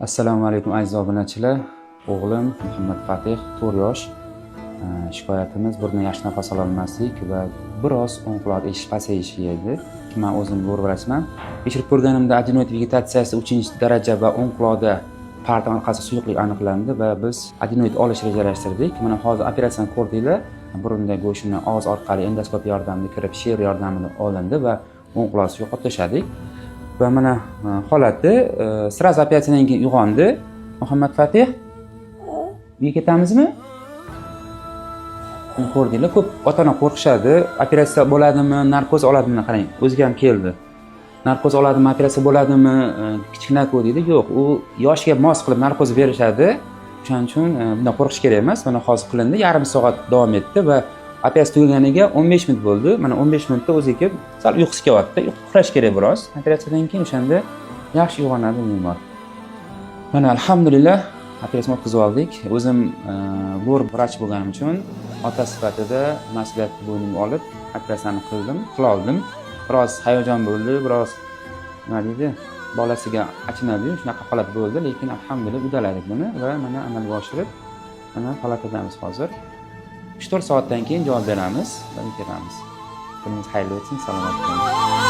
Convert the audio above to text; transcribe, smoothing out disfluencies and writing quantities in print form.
Assalomu alaykum aziz obunachilar. O'g'lim Muhammad Fatih 4 yosh. Shikoyatimiz burni yaxshi nafas ola olmaslik va biroz o'ng quloq eshitish pasayishi edi. Men o'zim zo'r vrachman. Tekshirib ko'rganimda adenoid vegetatsiyasi 3-daraja va o'ng quloqda parda orqasi suyuqlik aniqlandi va biz adenoid olish rejalashtirdik. Mana hozir operatsiyani ko'rdinglar. Burunda go'shtni og'iz orqali endoskopiya yordamida kirib, she'r yordamida olindi va o'ng quloqni yo'qotib tashladik. Va mana holati sraz operatsiyadan keyin uyg'ondi. Muhammad Fatih, uyga ketamizmi? Ko'rdinglar, ko'p ota-ona qo'rqishadi. Operatsiya bo'ladimi, narkoz oladimi? Qarang, o'ziga ham keldi. Narkoz oladimi, operatsiya bo'ladimi? Kichkina-ku deydi. Yo'q, u yoshiga mos qilib narkoz berishadi. Shuning uchun bundan qo'rqish kerak emas. Mana hozir qilindi, yarim soat davom etdi va operatsiya tugaganiga 15 minut bo'ldi. Mana 15 minutda o'ziga kelib, sal uyqusi kelyapti. Uxlash kerak biroz. Operatsiyadan keyin o'shanda yaxshi uyg'onadi bemor. Mana alhamdulillah operatsiyani o'tkazib oldik. O'zim zo'r vrach bo'lganim uchun ota sifatida mas'uliyatni bo'ynimga olib operatsiyani qila oldim. Biroz hayajon bo'ldi, biroz nima deydi, bolasiga achinadi, shunaqa holat bo'ldi, lekin alhamdulillah uddaladik buni va mana amalga oshirib, mana palatadamiz hozir. 3-4 soatdan keyin javob beramiz va ketamiz. Kuningiz xayrli o'tsin, salomat bo'ling.